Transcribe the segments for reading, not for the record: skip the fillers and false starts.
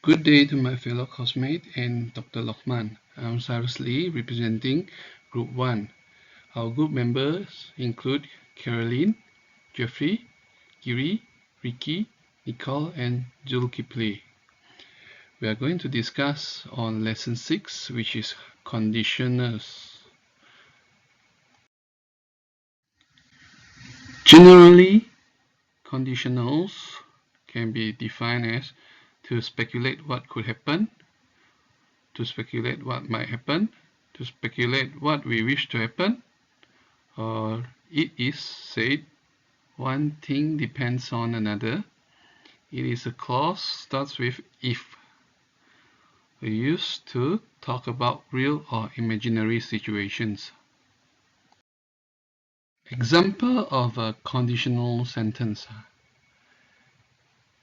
Good day to my fellow classmate and Dr. Lokman. I'm Cyrus Lee representing Group 1. Our group members include Caroline, Jeffrey, Giri, Ricky, Nicole and Zulkifli. We are going to discuss on lesson 6, which is conditionals. Generally, conditionals can be defined as to speculate what could happen, to speculate what might happen, to speculate what we wish to happen, or it is said one thing depends on another. It is a clause starts with if. We used to talk about real or imaginary situations. Example of a conditional sentence.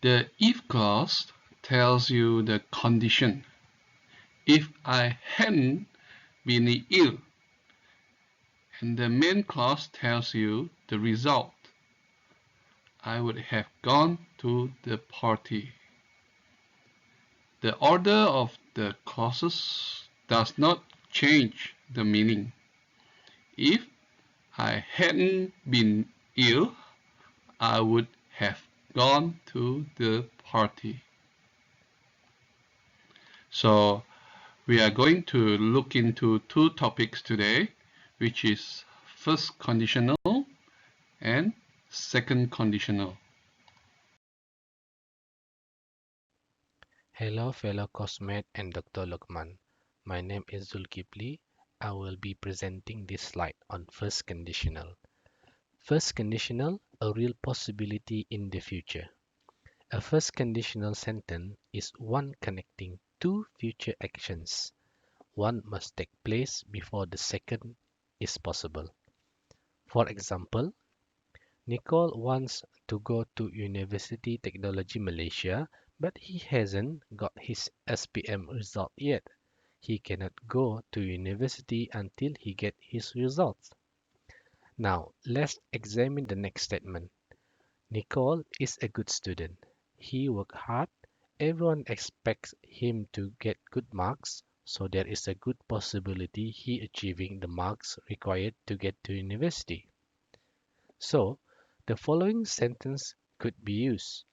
The if clause tells you the condition. If I hadn't been ill, and the main clause tells you the result. I would have gone to the party. The order of the clauses does not change the meaning. If I hadn't been ill, I would have gone to the party. So we are going to look into two topics today, which is first conditional and second conditional. Hello fellow Cosmet and Dr. Lokman. My name is Zulkifli. I will be presenting this slide on first conditional. First conditional, a real possibility in the future. A first conditional sentence is one connecting two future actions. One must take place before the second is possible. For example, Nicole wants to go to University Technology Malaysia, but he hasn't got his SPM result yet. He cannot go to university until he gets his results. Now, let's examine the next statement. Nicole is a good student. He worked hard. Everyone expects him to get good marks, so there is a good possibility he achieving the marks required to get to university. So, the following sentence could be used.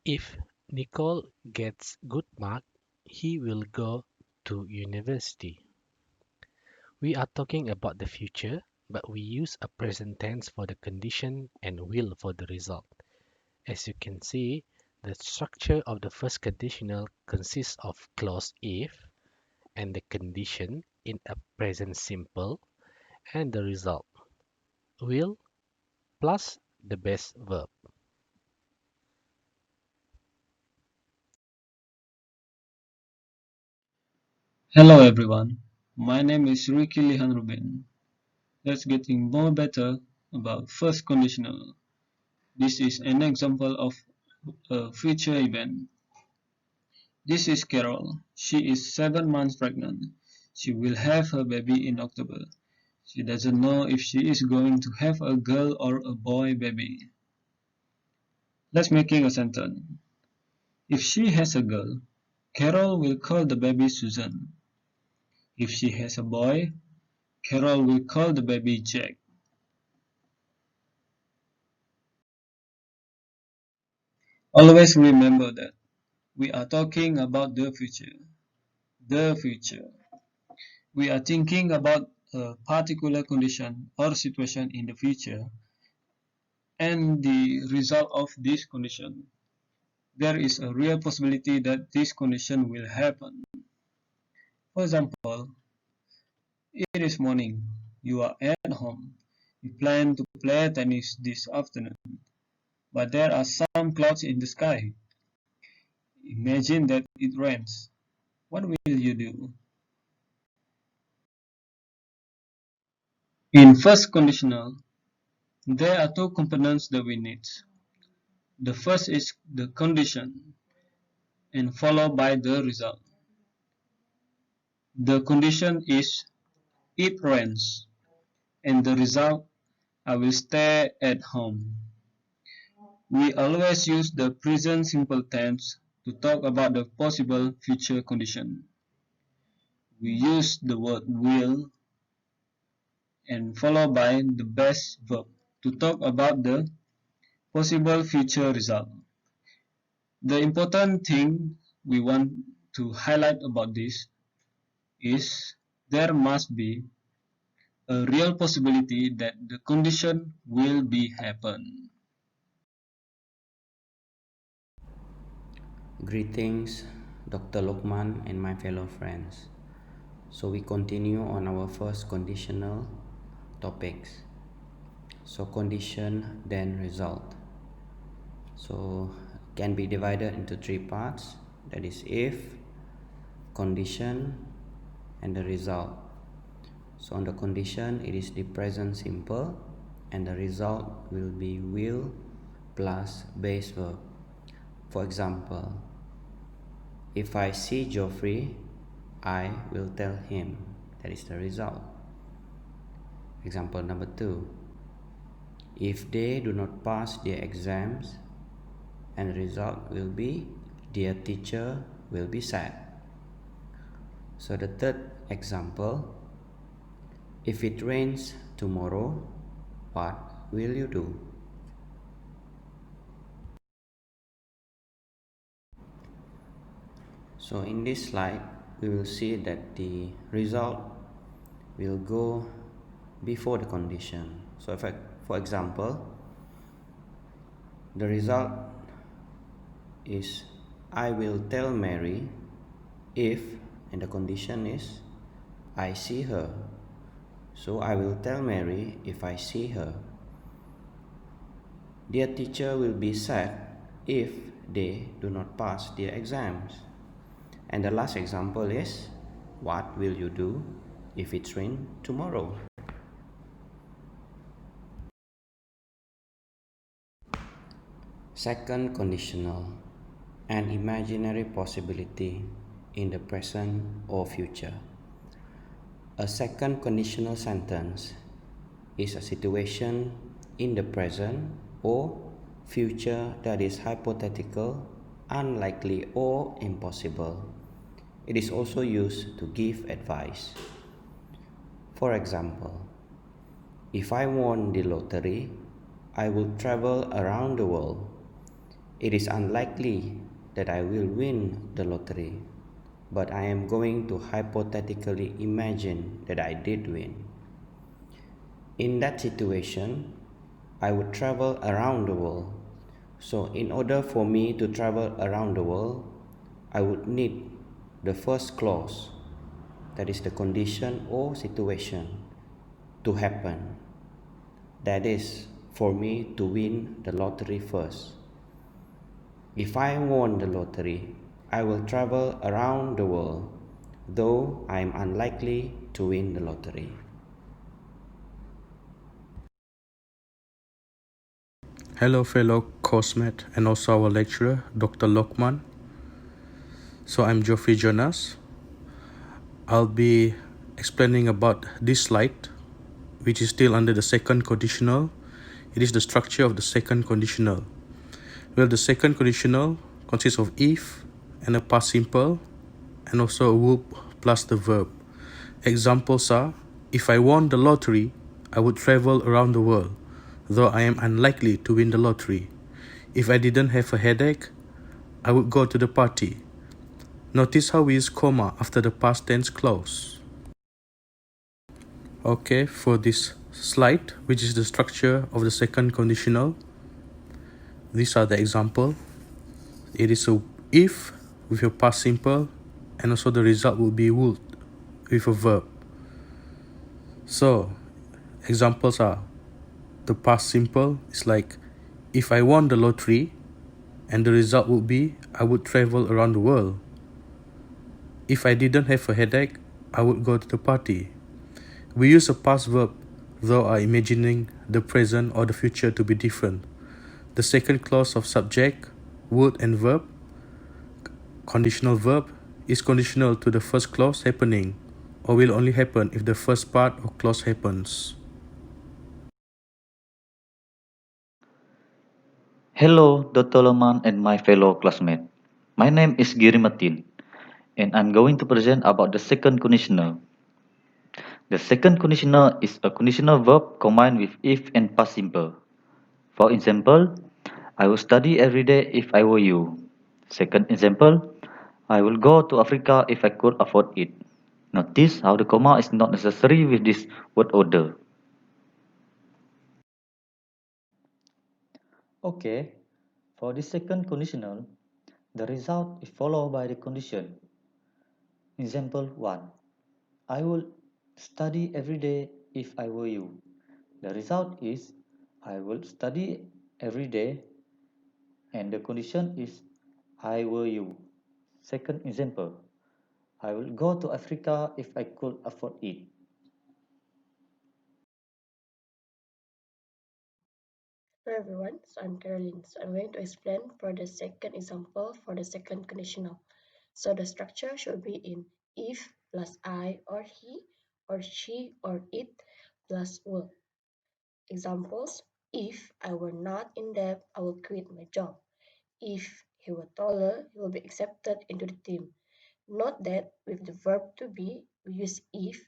If Nicole gets good mark, he will go to university. We are talking about the future, but we use a present tense for the condition and will for the result. As you can see, the structure of the first conditional consists of clause if and the condition in a present simple and the result will plus the base verb. Hello everyone, my name is Ricky Lihan Ruben. Let's getting more better about first conditional. This is an example of a future event. This is Carol. She is 7 months pregnant. She will have her baby in October. She doesn't know if she is going to have a girl or a boy baby. Let's making a sentence. If she has a girl, Carol will call the baby Susan. If she has a boy, Carol will call the baby Jack. Always remember that we are talking about the future. The future. We are thinking about a particular condition or situation in the future and the result of this condition. There is a real possibility that this condition will happen. For example, it is morning. You are at home. You plan to play tennis this afternoon, but there are some clouds in the sky. Imagine that it rains. What will you do? In first conditional, there are two components that we need. The first is the condition and followed by the result. The condition is it rains and the result I will stay at home. We always use the present simple tense to talk about the possible future condition. We use the word will and followed by the base verb to talk about the possible future result. The important thing we want to highlight about this is there must be a real possibility that the condition will be happen. Greetings, Dr. Lokman and my fellow friends. So we continue on our first conditional topics. So condition then result. So can be divided into three parts, that is if, condition and the result. So on the condition it is the present simple and the result will be will plus base verb. For example, if I see Geoffrey, I will tell him. That is the result. Example number 2. If they do not pass their exams, and the result will be their teacher will be sad. So the third example, if it rains tomorrow, what will you do? So in this slide, we will see that the result will go before the condition. So for example, the result is I will tell Mary if, and the condition is I see her. So I will tell Mary if I see her. Their teacher will be sad if they do not pass their exams. And the last example is, what will you do if it's rain tomorrow? Second conditional, an imaginary possibility in the present or future. A second conditional sentence is a situation in the present or future that is hypothetical, unlikely, or impossible. It is also used to give advice. For example, if I won the lottery, I will travel around the world. It is unlikely that I will win the lottery, but I am going to hypothetically imagine that I did win. In that situation, I would travel around the world. So in order for me to travel around the world, I would need the first clause, that is the condition or situation, to happen. That is, for me to win the lottery first. If I won the lottery, I will travel around the world, though I am unlikely to win the lottery. Hello fellow coursemates and also our lecturer, Dr. Lokman. So I'm Geoffrey Jonas. I'll be explaining about this slide, which is still under the second conditional. It is the structure of the second conditional. Well, the second conditional consists of if and a past simple and also a verb plus the verb. Examples are, if I won the lottery, I would travel around the world, though I am unlikely to win the lottery. If I didn't have a headache, I would go to the party. Notice how we use comma after the past tense clause. Okay, for this slide, which is the structure of the second conditional, these are the example. It is a if with a past simple, and also the result will be would with a verb. So examples are, the past simple is like, if I won the lottery, and the result would be I would travel around the world. If I didn't have a headache, I would go to the party. We use a past verb, though are imagining the present or the future to be different. The second clause of subject, would and verb, conditional verb, is conditional to the first clause happening, or will only happen if the first part or clause happens. Hello, Dr. Loman and my fellow classmates. My name is Giri Matin, and I'm going to present about the second conditional. The second conditional is a conditional verb combined with if and past simple. For example, I will study every day if I were you. Second example, I will go to Africa if I could afford it. Notice how the comma is not necessary with this word order. Okay, for the second conditional, the result is followed by the condition. Example 1. I will study every day if I were you. The result is I will study every day and the condition is I were you. Second example, I will go to Africa if I could afford it. Hello everyone, so I'm Caroline. So I'm going to explain for the second example for the second conditional. So the structure should be in if plus I or he or she or it plus will. Examples: if I were not in debt, I will quit my job. If he were taller, he will be accepted into the team. Note that with the verb to be, we use if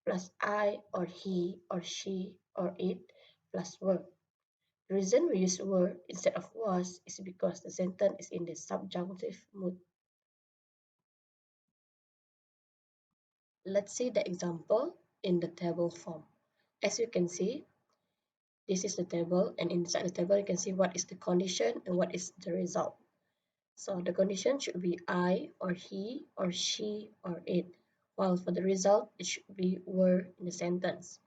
plus I or he or she or it plus were. The reason we use were instead of was is because the sentence is in the subjunctive mood. Let's see the example in the table form. As you can see, this is the table, and inside the table you can see what is the condition and what is the result. So the condition should be I or he or she or it, while for the result it should be were in the sentence.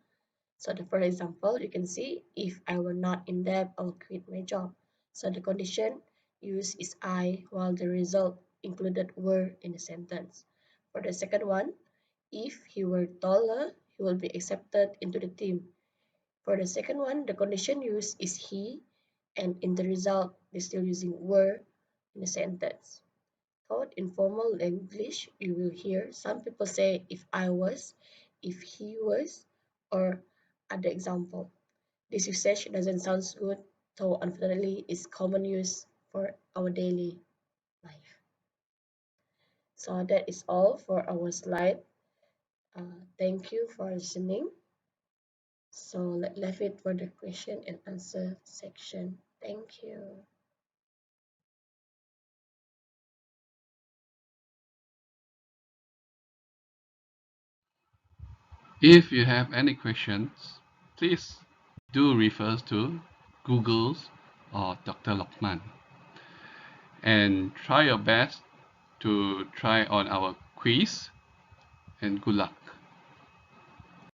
So for example, you can see if I were not in debt, I will quit my job. So the condition used is I, while the result included were in the sentence. For the second one, if he were taller, he will be accepted into the team. For the second one, the condition used is he, and in the result, they're still using were in the sentence. Thought in formal English, you will hear some people say if I was, if he was, or other example. This usage doesn't sound good, though unfortunately is common use for our daily life. So that is all for our slide. Thank you for listening. So let's leave it for the question and answer section. Thank you. If you have any questions, please do refer to Google's or Dr. Lokman and try your best to try on our quiz, and good luck.